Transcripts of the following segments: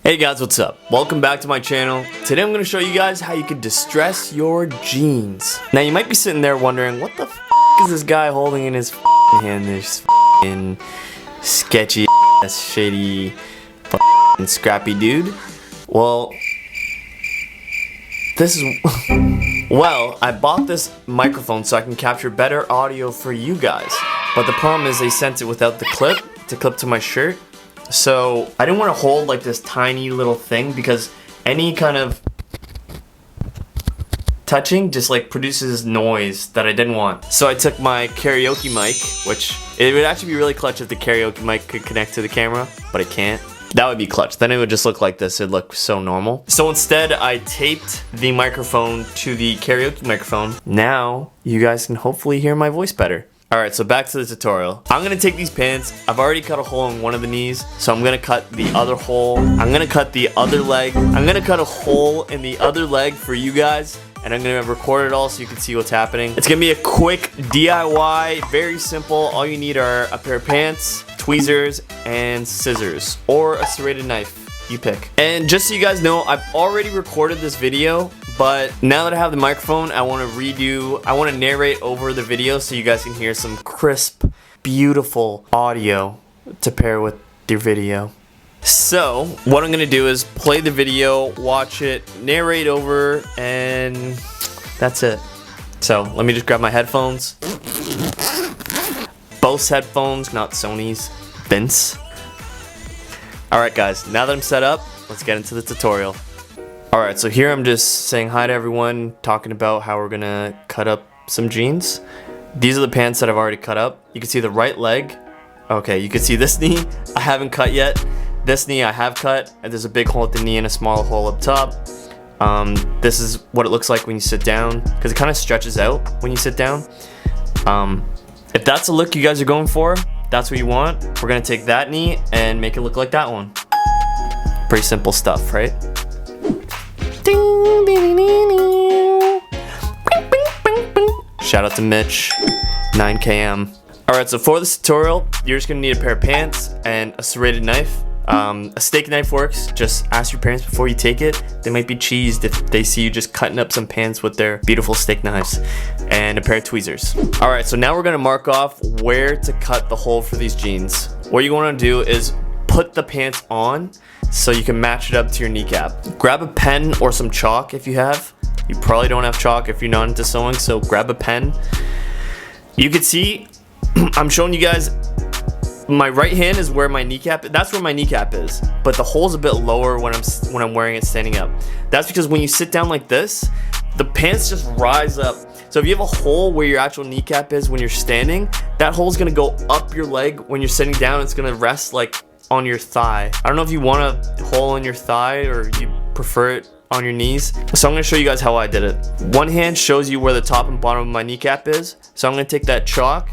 Hey guys, what's up? Welcome back to my channel. Today I'm going to show you guys how you can distress your jeans. Now you might be sitting there wondering, what the f is this guy holding in his hand? This sketchy ass, shady, scrappy dude. Well, this is... well, I bought this microphone so I can capture better audio for you guys. But the problem is they sent it without the clip to clip to my shirt. So I didn't want to hold like this tiny little thing because any kind of touching just like produces noise that I didn't want. So I took my karaoke mic, which it would actually be really clutch if the karaoke mic could connect to the camera, but it can't. That would be clutch. Then it would just look like this. It'd look so normal. So instead I taped the microphone to the karaoke microphone. Now you guys can hopefully hear my voice better. Alright, so back to the tutorial. I'm gonna take these pants. I've already cut a hole in one of the knees, so I'm gonna cut the other hole. I'm gonna cut the other leg. I'm gonna cut a hole in the other leg for you guys, and I'm gonna record it all so you can see what's happening. It's gonna be a quick DIY, very simple. All you need are a pair of pants, tweezers, and scissors, or a serrated knife. You pick. And just so you guys know, I've already recorded this video, but now that I have the microphone, I want to narrate over the video so you guys can hear some crisp, beautiful audio to pair with your video. So, what I'm going to do is play the video, watch it, narrate over, and that's it. So, let me just grab my headphones. Bose headphones, not Sony's. Vince. Alright guys, now that I'm set up, let's get into the tutorial. Alright, so here I'm just saying hi to everyone, talking about how we're gonna cut up some jeans. These are the pants that I've already cut up. You can see the right leg. Okay, you can see this knee I haven't cut yet. This knee I have cut, and there's a big hole at the knee and a small hole up top. This is what it looks like when you sit down, because it kind of stretches out when you sit down. If that's the look you guys are going for, that's what you want, we're gonna take that knee and make it look like that one. Pretty simple stuff, right? Shout out to Mitch, 9km. Alright, so for this tutorial, you're just gonna need a pair of pants and a serrated knife. A steak knife works. Just ask your parents before you take it. They might be cheesed if they see you just cutting up some pants with their beautiful steak knives. And a pair of tweezers. Alright, so now we're gonna mark off where to cut the hole for these jeans. What you wanna do is put the pants on so you can match it up to your kneecap. Grab a pen or some chalk if you have. You probably don't have chalk if you're not into sewing, so grab a pen. You can see, I'm showing you guys, my right hand is where my kneecap, that's where my kneecap is, but the hole's a bit lower when I'm wearing it standing up. That's because when you sit down like this, the pants just rise up. So if you have a hole where your actual kneecap is when you're standing, that hole's gonna go up your leg. When you're sitting down, it's gonna rest like on your thigh. I don't know if you want a hole in your thigh or you prefer it on your knees. So I'm gonna show you guys how I did it. One hand shows you where the top and bottom of my kneecap is. So I'm gonna take that chalk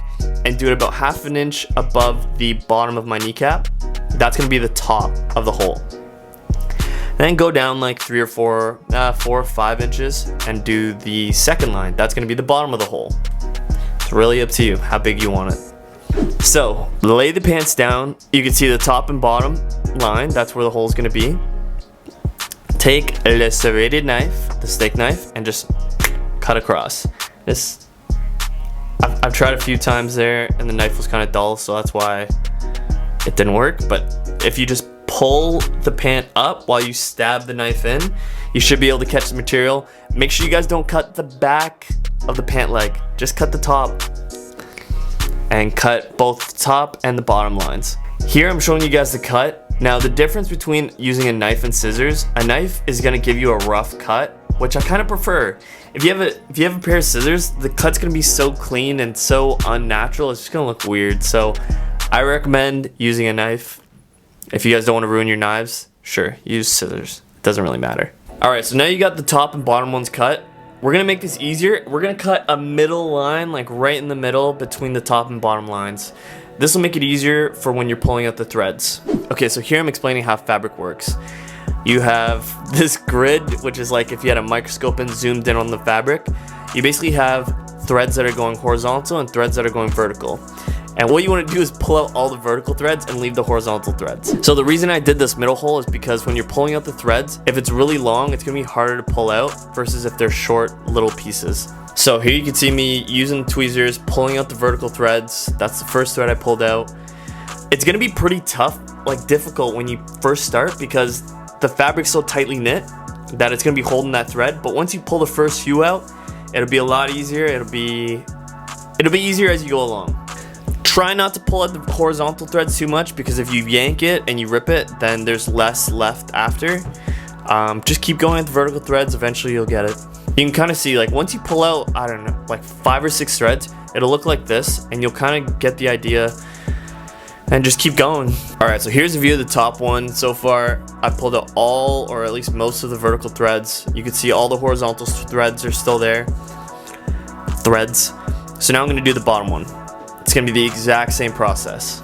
and do it about ½ an inch above the bottom of my kneecap. That's gonna be the top of the hole. And then go down like 4 or 5 inches and do the second line. That's gonna be the bottom of the hole. It's really up to you how big you want it. So lay the pants down. You can see the top and bottom line. That's where the hole is gonna be. Take a serrated knife, the steak knife, and just cut across. I've tried a few times there and the knife was kind of dull, so that's why it didn't work. But if you just pull the pant up while you stab the knife in, you should be able to catch the material. Make sure you guys don't cut the back of the pant leg, just cut the top and cut both the top and the bottom lines. Here I'm showing you guys the cut. Now the difference between using a knife and scissors, a knife is gonna give you a rough cut, which I kind of prefer. If you have a pair of scissors, the cut's gonna be so clean and so unnatural, it's just gonna look weird. So I recommend using a knife. If you guys don't want to ruin your knives, sure, use scissors. It doesn't really matter. Alright, so now you got the top and bottom ones cut. We're gonna make this easier. We're gonna cut a middle line, like right in the middle between the top and bottom lines. This will make it easier for when you're pulling out the threads. Okay, so here I'm explaining how fabric works. You have this grid, which is like if you had a microscope and zoomed in on the fabric. You basically have threads that are going horizontal and threads that are going vertical. And what you want to do is pull out all the vertical threads and leave the horizontal threads. So the reason I did this middle hole is because when you're pulling out the threads, if it's really long, it's gonna be harder to pull out versus if they're short little pieces. So here you can see me using tweezers, pulling out the vertical threads. That's the first thread I pulled out. It's gonna be pretty tough, like difficult when you first start because the fabric's so tightly knit that it's gonna be holding that thread. But once you pull the first few out, it'll be a lot easier. It'll be easier as you go along. Try not to pull out the horizontal threads too much because if you yank it and you rip it, then there's less left after. Just keep going at the vertical threads, eventually you'll get it. You can kind of see, like once you pull out, I don't know, like 5 or 6 threads, it'll look like this and you'll kind of get the idea and just keep going. Alright, so here's a view of the top one. So far, I pulled out all or at least most of the vertical threads. You can see all the horizontal threads are still there. Threads. So now I'm going to do the bottom one. It's going to be the exact same process.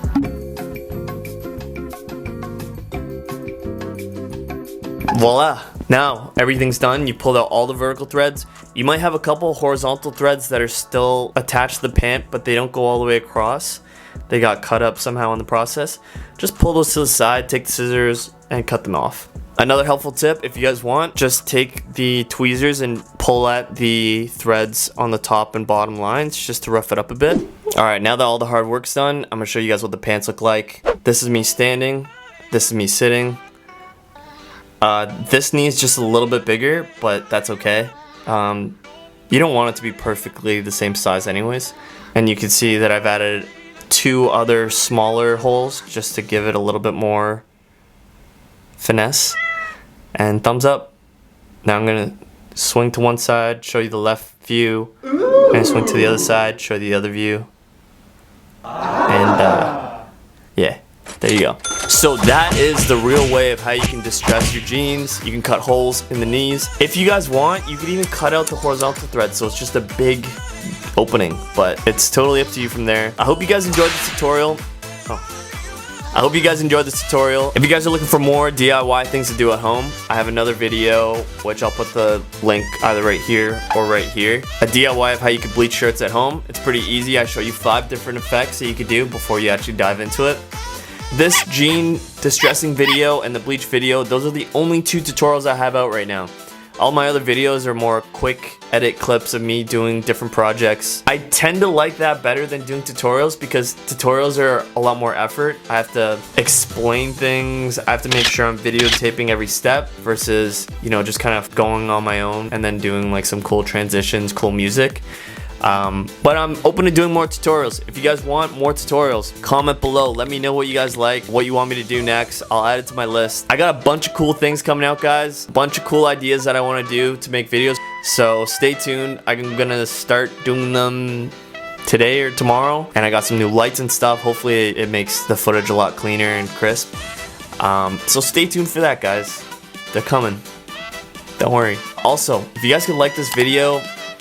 Voila! Now everything's done. You pulled out all the vertical threads. You might have a couple horizontal threads that are still attached to the pant, but they don't go all the way across. They got cut up somehow in the process. Just pull those to the side, take the scissors, and cut them off. Another helpful tip, if you guys want, just take the tweezers and pull at the threads on the top and bottom lines just to rough it up a bit. Alright, now that all the hard work's done, I'm going to show you guys what the pants look like. This is me standing. This is me sitting. This knee is just a little bit bigger, but that's okay. You don't want it to be perfectly the same size anyways. And you can see that I've added 2 other smaller holes just to give it a little bit more finesse. And thumbs up. Now I'm gonna swing to one side, show you the left view. I'm gonna swing to the other side, show you the other view. And yeah, there you go. So that is the real way of how you can distress your jeans. You can cut holes in the knees. If you guys want, you could even cut out the horizontal thread so it's just a big opening, but it's totally up to you from there. I hope you guys enjoyed the tutorial. I hope you guys enjoyed this tutorial. If you guys are looking for more DIY things to do at home, I have another video, which I'll put the link either right here or right here. A DIY of how you can bleach shirts at home. It's pretty easy. I show you 5 different effects that you could do before you actually dive into it. This jean distressing video and the bleach video, those are the only 2 tutorials I have out right now. All my other videos are more quick edit clips of me doing different projects. I tend to like that better than doing tutorials because tutorials are a lot more effort. I have to explain things. I have to make sure I'm videotaping every step versus, you know, just kind of going on my own and then doing like some cool transitions, cool music. But I'm open to doing more tutorials. If you guys want more tutorials, comment below. Let me know what you guys like, what you want me to do next. I'll add it to my list. I got a bunch of cool things coming out, guys. A bunch of cool ideas that I want to do to make videos. So stay tuned. I'm gonna start doing them today or tomorrow. And I got some new lights and stuff. Hopefully it makes the footage a lot cleaner and crisp. So stay tuned for that, guys. They're coming. Don't worry. Also, if you guys could like this video,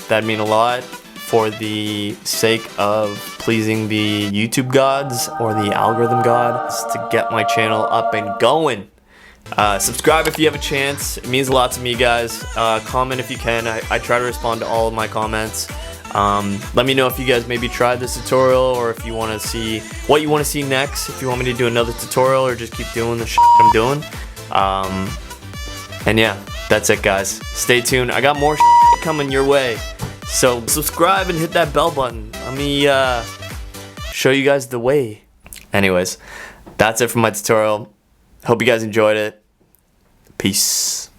that'd mean a lot. For the sake of pleasing the YouTube gods or the algorithm gods to get my channel up and going. Subscribe if you have a chance. It means a lot to me, guys. Comment if you can. I try to respond to all of my comments. Let me know if you guys maybe tried this tutorial or if you want to see what you want to see next. If you want me to do another tutorial or just keep doing the shit I'm doing. And yeah, that's it, guys. Stay tuned. I got more shit coming your way. So subscribe and hit that bell button. Let me show you guys the way. Anyways, that's it for my tutorial. Hope you guys enjoyed it. Peace.